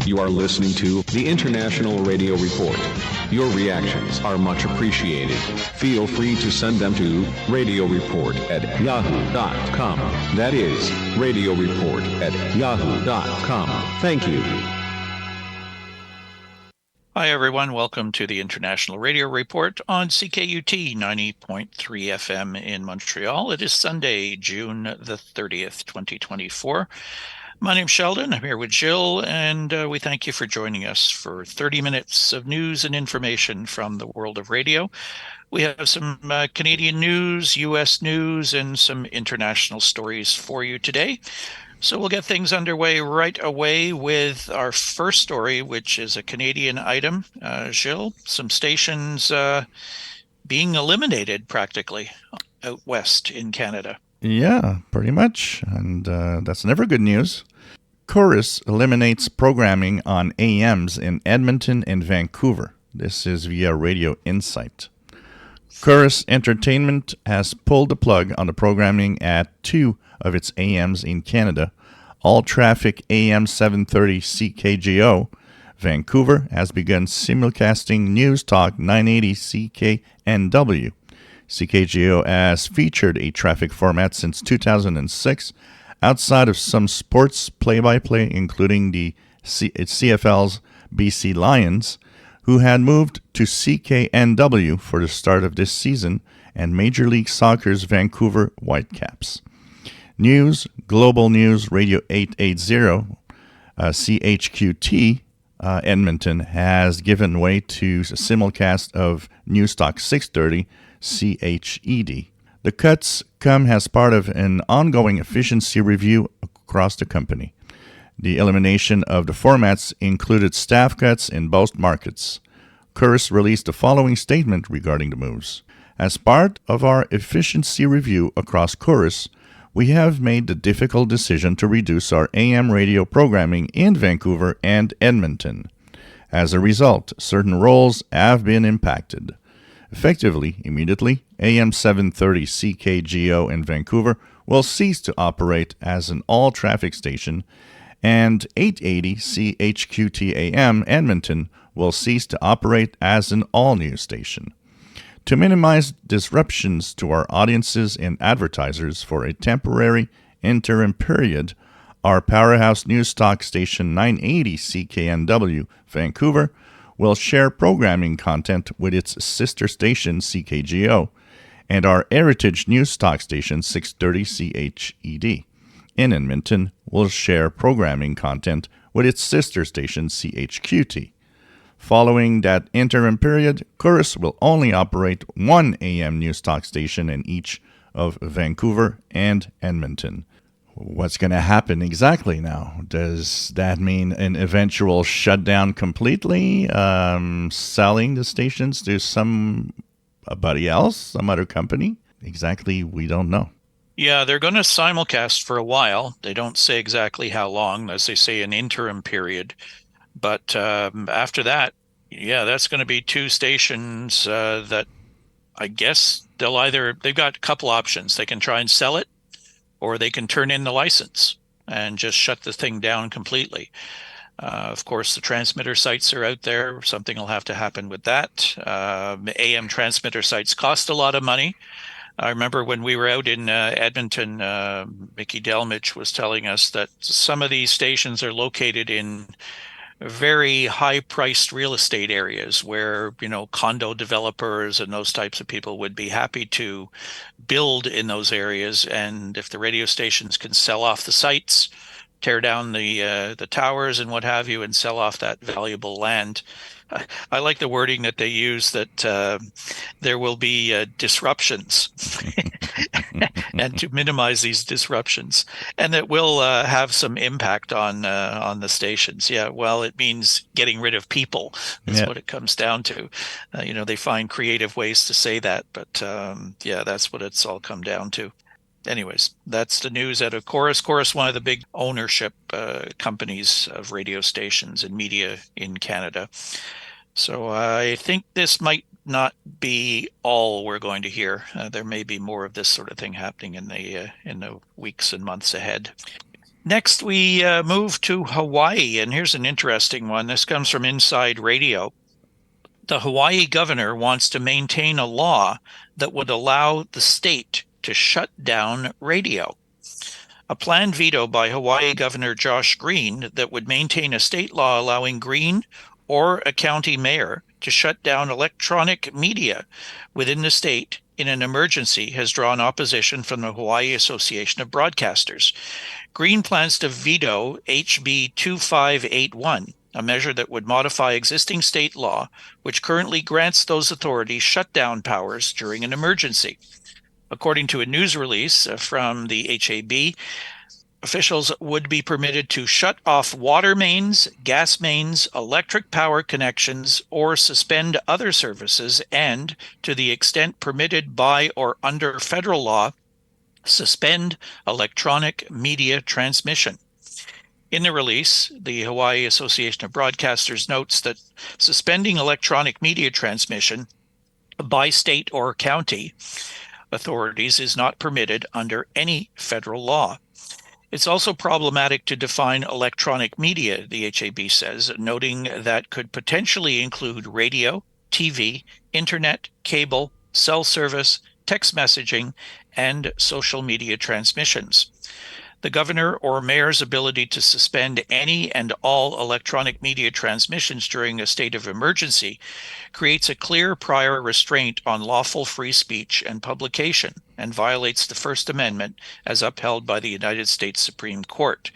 You are listening to the International Radio Report. Your reactions are much appreciated. Feel free to send them to radioreport@yahoo.com. That is, radioreport@yahoo.com. Thank you. Hi, everyone. Welcome to the International Radio Report on CKUT 90.3 FM in Montreal. It is Sunday, June the 30th, 2024. My name's Sheldon. I'm here with Jill, and we thank you for joining us for 30 minutes of news and information from the world of radio. We have some Canadian news, U.S. news, and some international stories for you today. So we'll get things underway right away with our first story, which is a Canadian item. Jill, some stations being eliminated practically out west in Canada. Yeah, pretty much. And that's never good news. Corus eliminates programming on AMs in Edmonton and Vancouver. This is via Radio Insight. Corus Entertainment has pulled the plug on the programming at two of its AMs in Canada. All traffic AM 730 CKGO. Vancouver has begun simulcasting News Talk 980 CKNW. CKGO has featured a traffic format since 2006, outside of some sports play-by-play, including the CFL's BC Lions, who had moved to CKNW for the start of this season, and Major League Soccer's Vancouver Whitecaps. News, Global News Radio 880, CHQT, Edmonton, has given way to a simulcast of News Talk 630, CHED. The cuts come as part of an ongoing efficiency review across the company. The elimination of the formats included staff cuts in both markets. Corus released the following statement regarding the moves. As part of our efficiency review across Corus, we have made the difficult decision to reduce our AM radio programming in Vancouver and Edmonton. As a result, certain roles have been impacted. Effectively, immediately, AM 730 CKGO in Vancouver will cease to operate as an all-traffic station, and 880 CHQT AM Edmonton will cease to operate as an all-news station. To minimize disruptions to our audiences and advertisers for a temporary interim period, our powerhouse news talk station 980 CKNW Vancouver will share programming content with its sister station CKGO, and our heritage news talk station 630 CHED in Edmonton will share programming content with its sister station CHQT. Following that interim period, Corus will only operate one AM news talk station in each of Vancouver and Edmonton. What's going to happen exactly now? Does that mean an eventual shutdown completely? Selling the stations to somebody else, some other company? Exactly, we don't know. Yeah, they're going to simulcast for a while. They don't say exactly how long, as they say an interim period. But after that, yeah, that's going to be two stations that I guess they've got a couple options. They can try and sell it, or they can turn in the license and just shut the thing down completely. Of course, the transmitter sites are out there. Something will have to happen with that. AM transmitter sites cost a lot of money. I remember when we were out in Edmonton, Mickey Delmich was telling us that some of these stations are located in very high-priced real estate areas where, condo developers and those types of people would be happy to build in those areas. And if the radio stations can sell off the sites, tear down the towers and what have you, and sell off that valuable land, I like the wording that they use, that there will be disruptions and to minimize these disruptions, and that will have some impact on the stations. Yeah, well, it means getting rid of people. That's what it comes down to. They find creative ways to say that, but yeah, that's what it's all come down to. Anyways, that's the news out of Corus. Corus, one of the big ownership companies of radio stations and media in Canada. So I think this might not be all we're going to hear. There may be more of this sort of thing happening in the weeks and months ahead. Next, we move to Hawaii, and here's an interesting one. This comes from Inside Radio. The Hawaii governor wants to maintain a law that would allow the state to shut down radio. A planned veto by Hawaii Governor Josh Green that would maintain a state law allowing Green or a county mayor to shut down electronic media within the state in an emergency has drawn opposition from the Hawaii Association of Broadcasters. Green plans to veto HB 2581, a measure that would modify existing state law, which currently grants those authorities shutdown powers during an emergency. According to a news release from the HAB, officials would be permitted to shut off water mains, gas mains, electric power connections, or suspend other services, and, to the extent permitted by or under federal law, suspend electronic media transmission. In the release, the Hawaii Association of Broadcasters notes that suspending electronic media transmission by state or county authorities is not permitted under any federal law. It's also problematic to define electronic media, the HAB says, noting that could potentially include radio, TV, internet, cable, cell service, text messaging, and social media transmissions. The governor or mayor's ability to suspend any and all electronic media transmissions during a state of emergency creates a clear prior restraint on lawful free speech and publication and violates the First Amendment as upheld by the United States Supreme Court.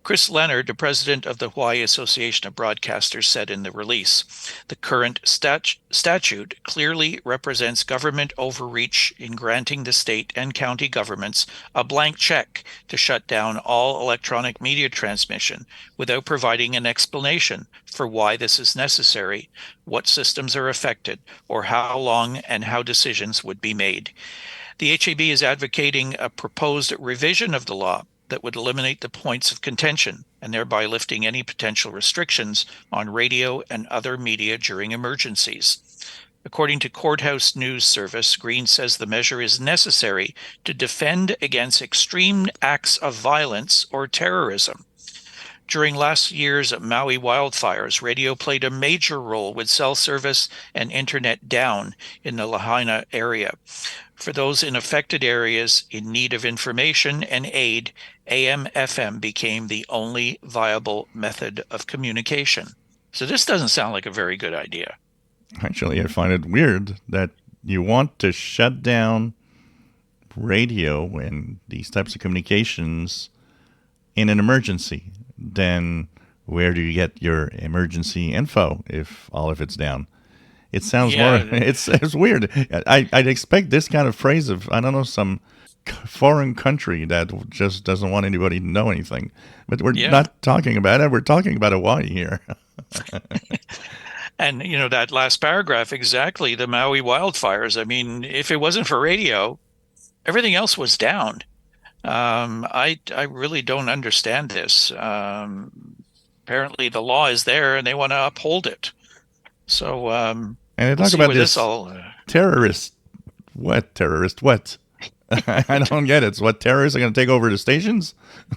Chris Leonard, the president of the Hawaii Association of Broadcasters, said in the release, the current statute clearly represents government overreach in granting the state and county governments a blank check to shut down all electronic media transmission without providing an explanation for why this is necessary, what systems are affected, or how long and how decisions would be made. The HAB is advocating a proposed revision of the law that would eliminate the points of contention and thereby lifting any potential restrictions on radio and other media during emergencies. According to Courthouse News Service, Green says the measure is necessary to defend against extreme acts of violence or terrorism. During last year's Maui wildfires, radio played a major role with cell service and internet down in the Lahaina area. For those in affected areas in need of information and aid, AM/FM became the only viable method of communication. So this doesn't sound like a very good idea. Actually, I find it weird that you want to shut down radio and these types of communications in an emergency. Then where do you get your emergency info if all of it's down? It sounds it's weird. I'd expect this kind of phrase of, I don't know, some foreign country that just doesn't want anybody to know anything. But we're not talking about it. We're talking about Hawaii here. And, you know, that last paragraph, exactly, the Maui wildfires. I mean, if it wasn't for radio, everything else was down. I really don't understand this. Apparently the law is there and they want to uphold it. So, and they talk about this terrorist. What terrorist? What? I don't get it. So what, terrorists are going to take over the stations?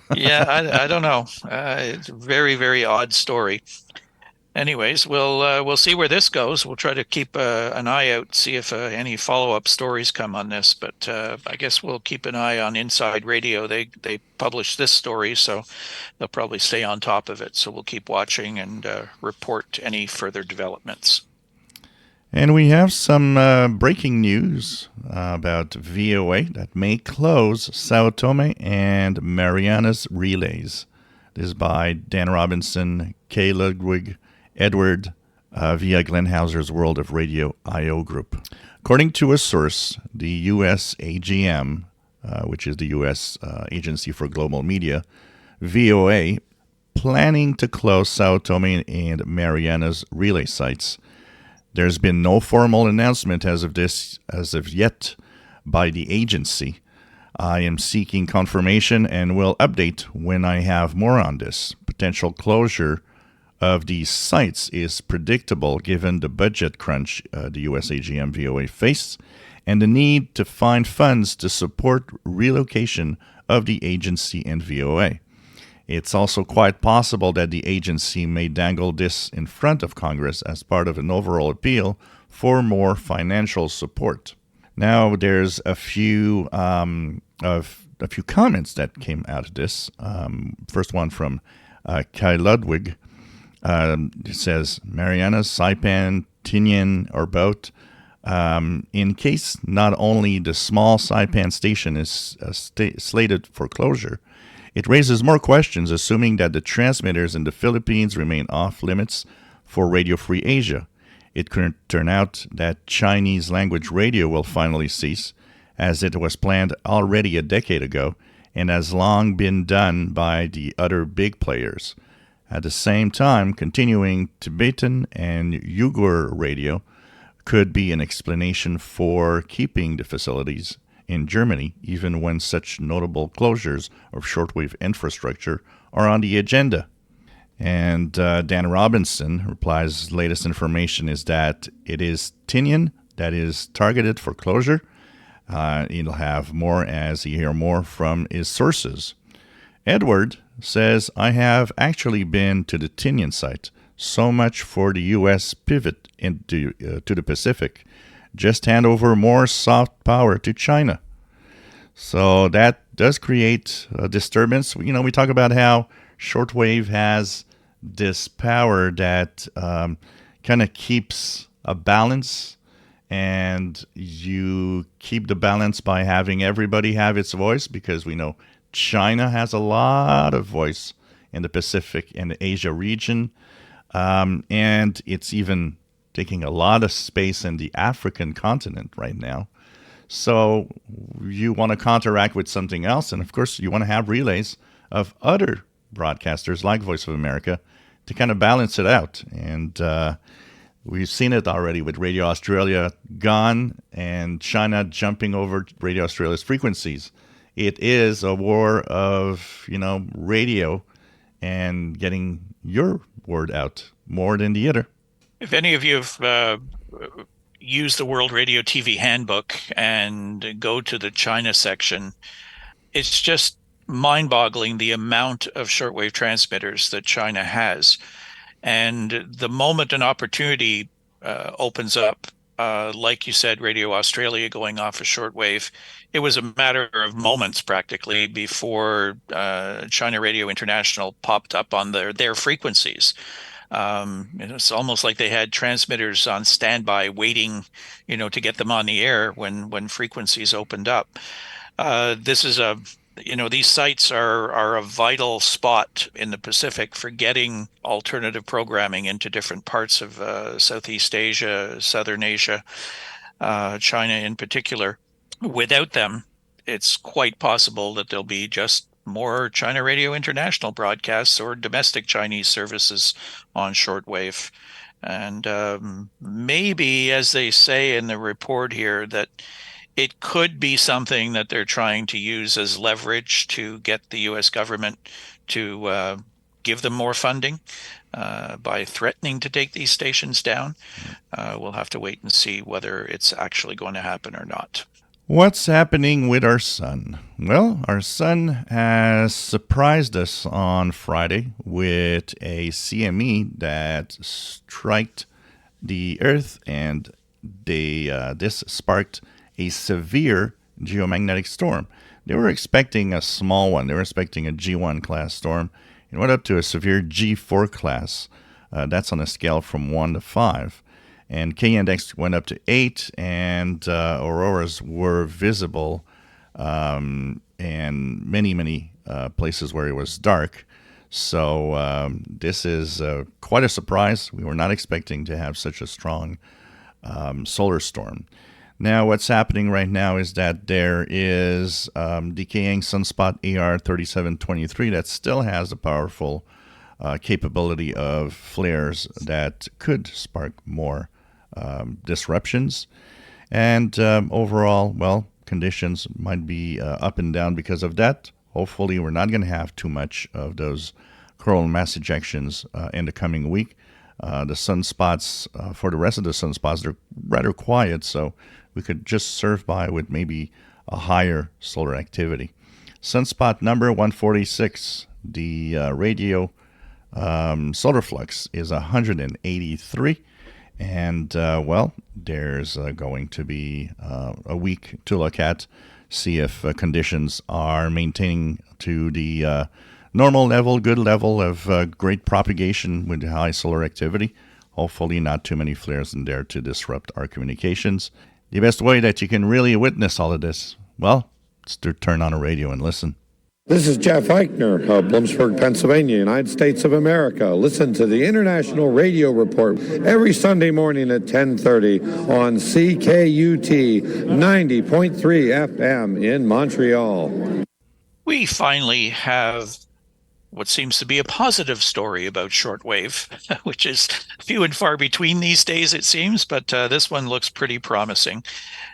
I don't know. It's a very, very odd story. Anyways, we'll see where this goes. We'll try to keep an eye out, see if any follow-up stories come on this. But I guess we'll keep an eye on Inside Radio. They published this story, so they'll probably stay on top of it. So we'll keep watching and report any further developments. And we have some breaking news about VOA that may close Sao Tome and Mariana's relays. This is by Dan Robinson, Kay Ludwig, Edward, via Glenn Hauser's World of Radio I.O. group. According to a source, the U.S. AGM, which is the U.S. Agency for Global Media, VOA, planning to close Sao Tome and Mariana's relay sites. There's been no formal announcement as of yet by the agency. I am seeking confirmation and will update when I have more on this. Potential closure of these sites is predictable given the budget crunch the US AGM VOA faced and the need to find funds to support relocation of the agency and VOA. It's also quite possible that the agency may dangle this in front of Congress as part of an overall appeal for more financial support. Now, there's a few comments that came out of this. First one from Kai Ludwig. It says, Marianas, Saipan, Tinian, or both. In case not only the small Saipan station is slated for closure, it raises more questions, assuming that the transmitters in the Philippines remain off limits for Radio Free Asia. It could turn out that Chinese language radio will finally cease, as it was planned already a decade ago and has long been done by the other big players. At the same time, continuing Tibetan and Uyghur radio could be an explanation for keeping the facilities in Germany, even when such notable closures of shortwave infrastructure are on the agenda. And Dan Robinson replies, latest information is that it is Tinian that is targeted for closure. He'll have more as he hear more from his sources. Edward says, I have actually been to the Tinian site. So much for the U.S. pivot into to the Pacific. Just hand over more soft power to China. So that does create a disturbance. You know, we talk about how shortwave has this power that kind of keeps a balance, and you keep the balance by having everybody have its voice, because we know China has a lot of voice in the Pacific and the Asia region, and it's even taking a lot of space in the African continent right now. So you want to counteract with something else, and of course you want to have relays of other broadcasters like Voice of America to kind of balance it out. And we've seen it already with Radio Australia gone and China jumping over Radio Australia's frequencies. It is a war of, radio and getting your word out more than the other. If any of you have used the World Radio TV Handbook and go to the China section, it's just mind-boggling the amount of shortwave transmitters that China has. And the moment an opportunity opens up, like you said, Radio Australia going off of shortwave, it was a matter of moments practically before China Radio International popped up on their frequencies. It's almost like they had transmitters on standby waiting, to get them on the air when frequencies opened up. These sites are a vital spot in the Pacific for getting alternative programming into different parts of Southeast Asia, Southern Asia, China in particular. Without them, it's quite possible that there'll be just more China Radio International broadcasts or domestic Chinese services on shortwave. And maybe, as they say in the report here, that it could be something that they're trying to use as leverage to get the U.S. government to give them more funding by threatening to take these stations down. We'll have to wait and see whether it's actually going to happen or not. What's happening with our sun? Well, our sun has surprised us on Friday with a CME that struck the Earth, and this sparked a severe geomagnetic storm. They were expecting a small one. They were expecting a G1 class storm. It went up to a severe G4 class. That's on a scale from 1 to 5. And K-index went up to 8, and auroras were visible in many places where it was dark. So this is quite a surprise. We were not expecting to have such a strong solar storm. Now, what's happening right now is that there is decaying sunspot AR3723 that still has a powerful capability of flares that could spark more disruptions. And overall, conditions might be up and down because of that. Hopefully, we're not going to have too much of those coronal mass ejections in the coming week. The sunspots, for the rest of the sunspots, they're rather quiet, so we could just surf by with maybe a higher solar activity. Sunspot number 146, The radio solar flux is 183. And, there's going to be a week to look at, see if conditions are maintaining to the normal level, good level of great propagation with high solar activity. Hopefully not too many flares in there to disrupt our communications. The best way that you can really witness all of this, well, is to turn on a radio and listen. This is Jeff Eichner of Bloomsburg, Pennsylvania, United States of America. Listen to the International Radio Report every Sunday morning at 10:30 on CKUT 90.3 FM in Montreal. We finally have what seems to be a positive story about shortwave, which is few and far between these days, it seems, but this one looks pretty promising.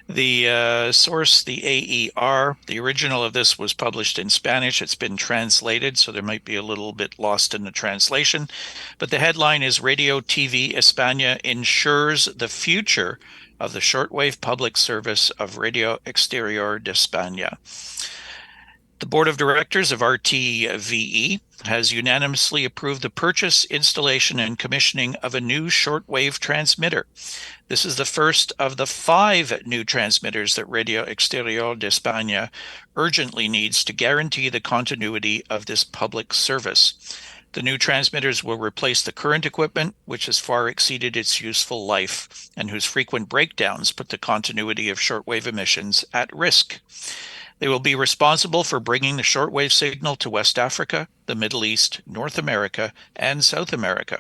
The source, the AER, the original of this was published in Spanish. It's been translated, so there might be a little bit lost in the translation. But the headline is Radio TV España ensures the future of the shortwave public service of Radio Exterior de España. The Board of Directors of RTVE has unanimously approved the purchase, installation, and commissioning of a new shortwave transmitter. This is the first of the 5 new transmitters that Radio Exterior de España urgently needs to guarantee the continuity of this public service. The new transmitters will replace the current equipment, which has far exceeded its useful life, and whose frequent breakdowns put the continuity of shortwave emissions at risk. They will be responsible for bringing the shortwave signal to West Africa, the Middle East, North America, and South America.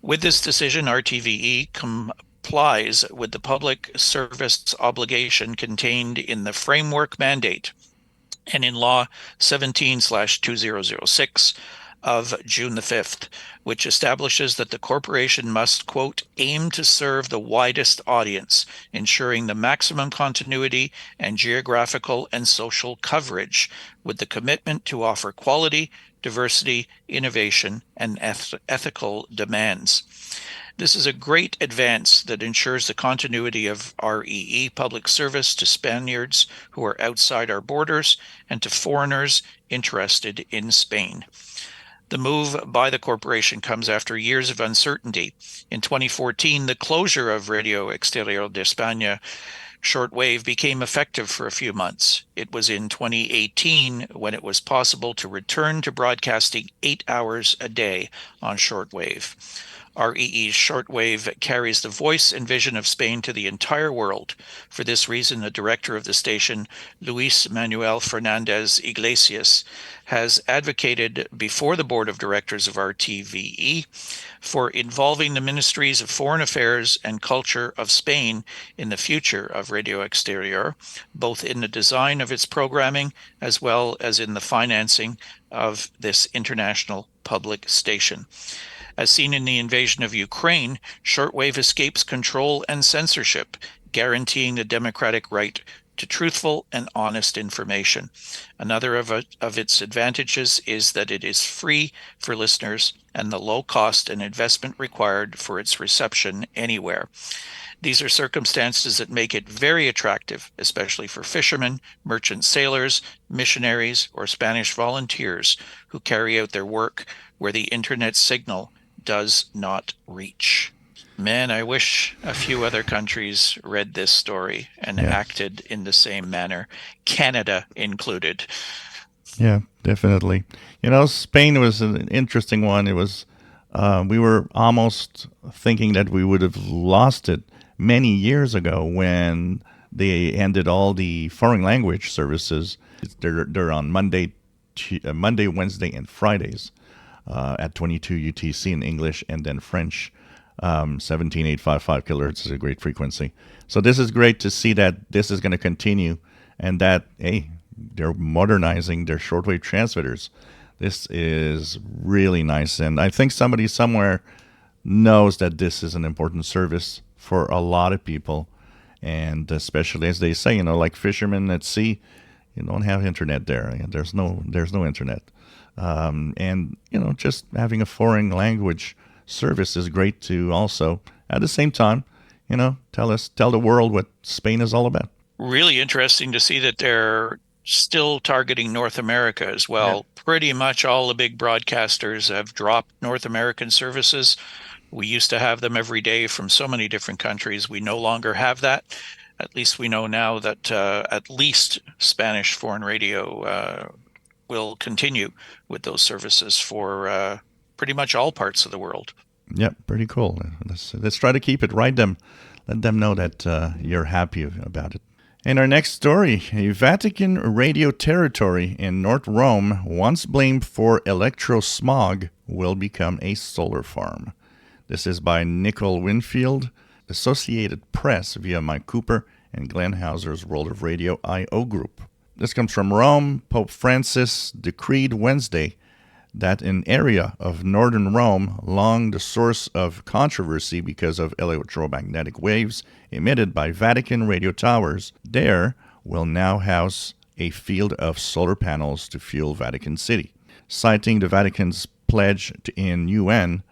With this decision, RTVE complies with the public service obligation contained in the framework mandate and in Law 17/2006 of June the 5th, which establishes that the corporation must, quote, aim to serve the widest audience, ensuring the maximum continuity and geographical and social coverage, with the commitment to offer quality, diversity, innovation, and ethical demands. This is a great advance that ensures the continuity of REE public service to Spaniards who are outside our borders and to foreigners interested in Spain. The move by the corporation comes after years of uncertainty. In 2014, the closure of Radio Exterior de España shortwave became effective for a few months. It was in 2018 when it was possible to return to broadcasting 8 hours a day on shortwave. REE's shortwave carries the voice and vision of Spain to the entire world. For this reason, the director of the station, Luis Manuel Fernandez Iglesias, has advocated before the board of directors of RTVE for involving the ministries of Foreign Affairs and Culture of Spain in the future of Radio Exterior, both in the design of its programming as well as in the financing of this international public station. As seen in the invasion of Ukraine, shortwave escapes control and censorship, guaranteeing the democratic right to truthful and honest information. Another of its advantages is that it is free for listeners and the low cost and investment required for its reception anywhere. These are circumstances that make it very attractive, especially for fishermen, merchant sailors, missionaries, or Spanish volunteers who carry out their work where the internet signal does not reach. Man, I wish a few other countries read this story and acted in the same manner, Canada included. Yeah, definitely. You know, Spain was an interesting one. It was, we were almost thinking that we would have lost it many years ago when they ended all the foreign language services. They're on Monday, Wednesday, and Fridays. At 22 UTC in English and then French. 17855 kilohertz is a great frequency. So this is great to see that this is going to continue and that, hey, they're modernizing their shortwave transmitters. This is really nice. And I think somebody somewhere knows that this is an important service for a lot of people. And especially, as they say, you know, like fishermen at sea, you don't have internet there. There's no internet. And, you know, just having a foreign language service is great to also, at the same time, you know, tell the world what Spain is all about. Really interesting to see that they're still targeting North America as well. Yeah. Pretty much all the big broadcasters have dropped North American services. We used to have them every day from so many different countries. We no longer have that. At least we know now that at least Spanish Foreign Radio will continue with those services for pretty much all parts of the world. Yep, pretty cool. Let's try to keep it. Let them know that you're happy about it. In our next story, a Vatican radio territory in North Rome, once blamed for electro-smog, will become a solar farm. This is by NICOLE WINFIELD, Associated Press, via Mike Cooper and Glenn Hauser's World of Radio I.O. group. This comes from Rome. Pope Francis decreed Wednesday that an area of northern Rome, long the source of controversy because of electromagnetic waves emitted by Vatican radio towers, there will now house a field of solar panels to fuel Vatican City. Citing the Vatican's pledge in UN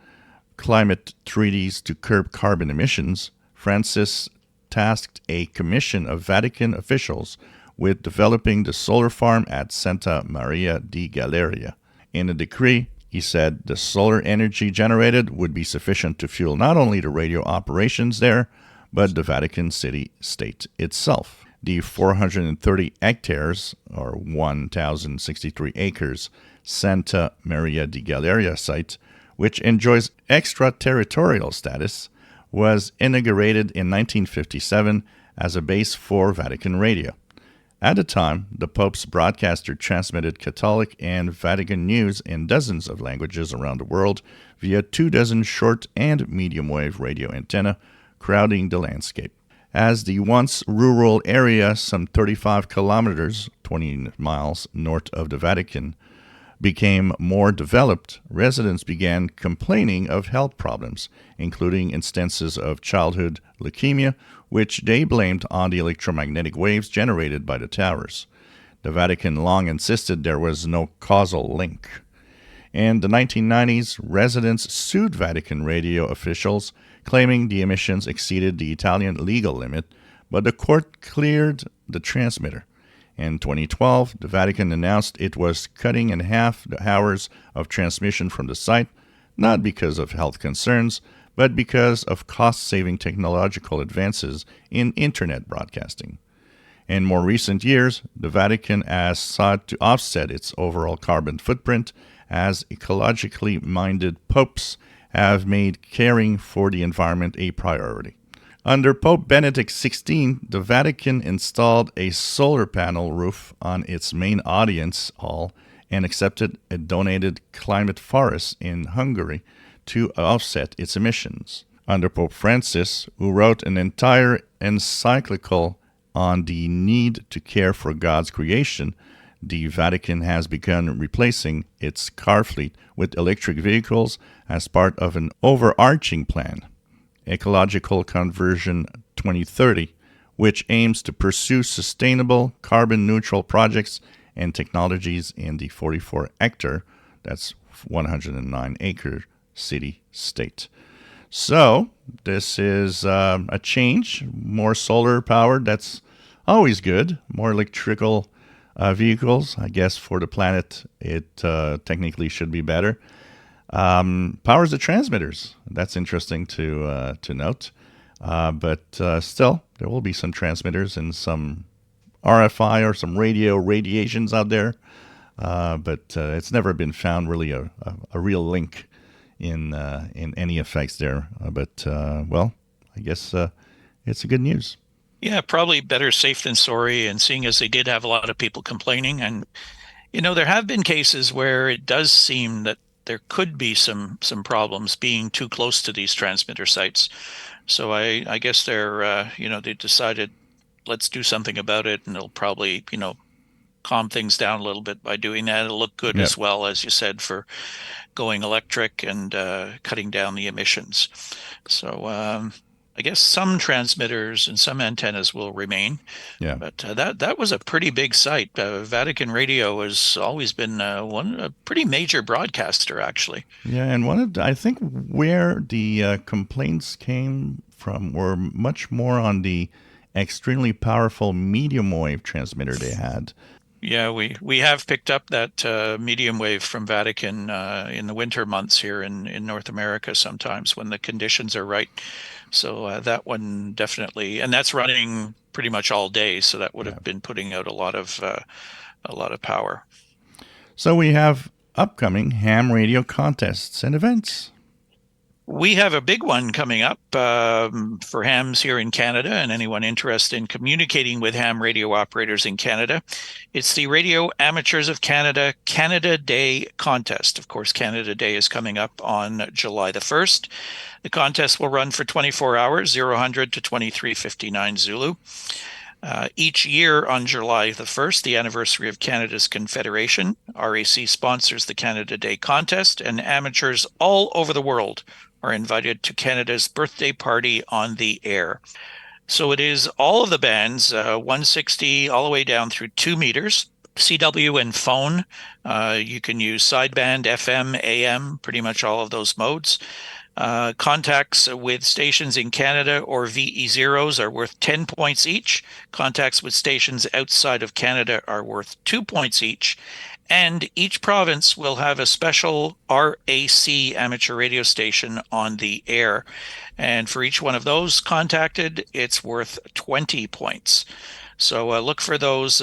climate treaties to curb carbon emissions, Francis tasked a commission of Vatican officials with developing the solar farm at Santa Maria di Galleria. In a decree, he said the solar energy generated would be sufficient to fuel not only the radio operations there, but the Vatican City state itself. The 430 hectares, or 1,063 acres, Santa Maria di Galleria site, which enjoys extraterritorial status, was inaugurated in 1957 as a base for Vatican radio. At the time, the Pope's broadcaster transmitted Catholic and Vatican news in dozens of languages around the world via 24 short and medium-wave radio antenna, crowding the landscape. As the once rural area, some 35 kilometers, 20 miles north of the Vatican, became more developed, residents began complaining of health problems, including instances of childhood leukemia, which they blamed on the electromagnetic waves generated by the towers. The Vatican long insisted there was no causal link. In the 1990s, residents sued Vatican radio officials, claiming the emissions exceeded the Italian legal limit, but the court cleared the transmitter. In 2012, the Vatican announced it was cutting in half the hours of transmission from the site, not because of health concerns, but because of cost-saving technological advances in Internet broadcasting. In more recent years, the Vatican has sought to offset its overall carbon footprint as ecologically minded popes have made caring for the environment a priority. Under Pope Benedict XVI, the Vatican installed a solar panel roof on its main audience hall and accepted a donated climate forest in Hungary to offset its emissions. Under Pope Francis, who wrote an entire encyclical on the need to care for God's creation, the Vatican has begun replacing its car fleet with electric vehicles as part of an overarching plan, Ecological Conversion 2030, which aims to pursue sustainable, carbon-neutral projects and technologies in the 44-hectare, that's 109-acre city-state. So, this is a change, more solar-powered, that's always good, more electrical vehicles. I guess for the planet, it technically should be better. Powers the transmitters. That's interesting to note. But still, there will be some transmitters and some RFI or some radio radiations out there. But it's never been found really a real link in any effects there. Well, I guess it's a good news. Yeah, probably better safe than sorry. And seeing as they did have a lot of people complaining, and there have been cases where it does seem that there could be some problems being too close to these transmitter sites. So I guess they decided, let's do something about it, and it'll probably, calm things down a little bit by doing that. It'll look good as well, as you said, for going electric and cutting down the emissions. So I guess some transmitters and some antennas will remain. Yeah. But that was a pretty big site. Vatican Radio has always been a pretty major broadcaster, actually. Yeah, and I think where the complaints came from were much more on the extremely powerful medium wave transmitter they had. Yeah, we have picked up that medium wave from Vatican in the winter months here in North America sometimes when the conditions are right. So that one definitely, and that's running pretty much all day. So that would have been putting out a lot of power. So we have upcoming ham radio contests and events. We have a big one coming up for hams here in Canada and anyone interested in communicating with ham radio operators in Canada. It's the Radio Amateurs of Canada Canada Day Contest. Of course, Canada Day is coming up on July the 1st. The contest will run for 24 hours, 0000 to 2359 Zulu. Each year on July the 1st, the anniversary of Canada's Confederation, RAC sponsors the Canada Day Contest, and amateurs all over the world are invited to Canada's birthday party on the air. So it is all of the bands, 160 all the way down through 2 meters, CW and phone. You can use sideband, FM, AM, pretty much all of those modes. Contacts with stations in Canada or VE0s are worth 10 points each. Contacts with stations outside of Canada are worth 2 points each. And each province will have a special RAC amateur radio station on the air. And for each one of those contacted, it's worth 20 points. So look for those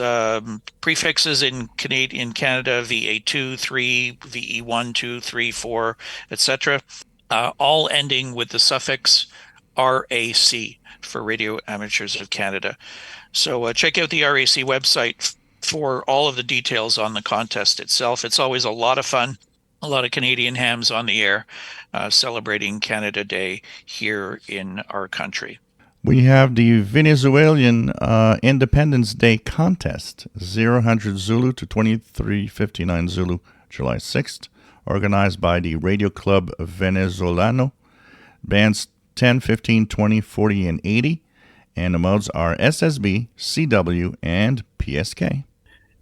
prefixes in Canada, VA2, 3, VE1, 2, 3, 4, etc., all ending with the suffix RAC for Radio Amateurs of Canada. So check out the RAC website for all of the details on the contest itself. It's always a lot of fun, a lot of Canadian hams on the air celebrating Canada Day here in our country. We have the Venezuelan Independence Day Contest, 0000 Zulu to 2359 Zulu, July 6th, organized by the Radio Club Venezolano, bands 10, 15, 20, 40, and 80, and the modes are SSB, CW, and PSK.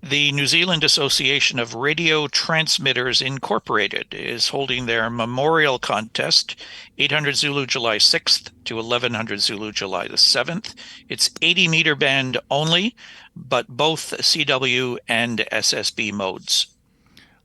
The New Zealand Association of Radio Transmitters Incorporated is holding their memorial contest, 800 Zulu July 6th to 1100 Zulu July the 7th. It's 80-meter band only, but both CW and SSB modes.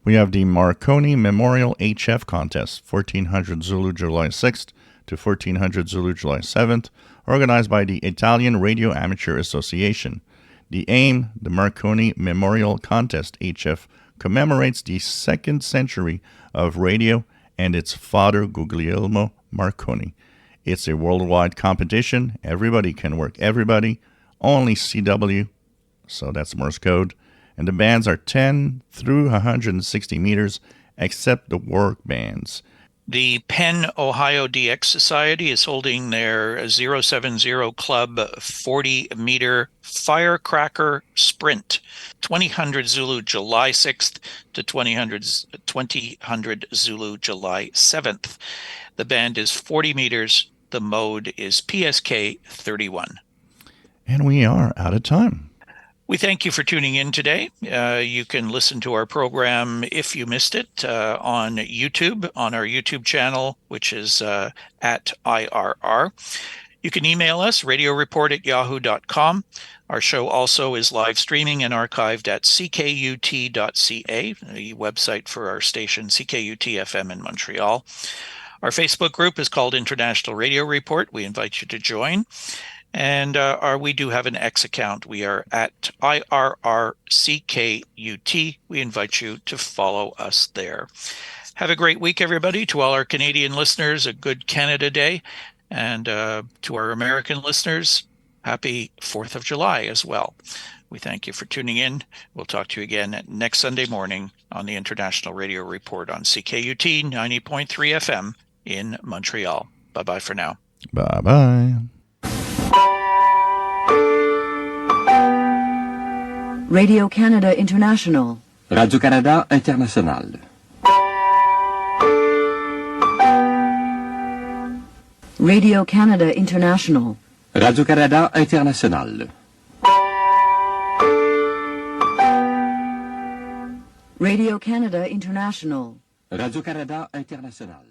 We have the Marconi Memorial HF Contest, 1400 Zulu July 6th to 1400 Zulu July 7th, organized by the Italian Radio Amateur Association. The aim, the Marconi Memorial Contest HF, commemorates the 2nd century of radio and its father, Guglielmo Marconi. It's a worldwide competition. Everybody can work everybody. Only CW, so that's Morse code. And the bands are 10 through 160 meters, except the work bands. The Penn Ohio DX Society is holding their 070 Club 40-meter Firecracker Sprint, 2000 Zulu July 6th to 2000 Zulu July 7th. The band is 40 meters. The mode is PSK 31. And we are out of time. We thank you for tuning in today. You can listen to our program if you missed it on YouTube, on our YouTube channel, which is at IRR. You can email us, radioreport@yahoo.com. Our show also is live streaming and archived at ckut.ca, the website for our station, CKUT FM in Montreal. Our Facebook group is called International Radio Report. We invite you to join. And we do have an X account. We are at IRRCKUT. We invite you to follow us there. Have a great week, everybody. To all our Canadian listeners, a good Canada Day. And to our American listeners, happy 4th of July as well. We thank you for tuning in. We'll talk to you again next Sunday morning on the International Radio Report on CKUT 90.3 FM in Montreal. Bye-bye for now. Bye-bye. Radio Canada International. Radio Canada International. Radio Canada International. Radio Canada International. Radio Canada International. Radio Canada International.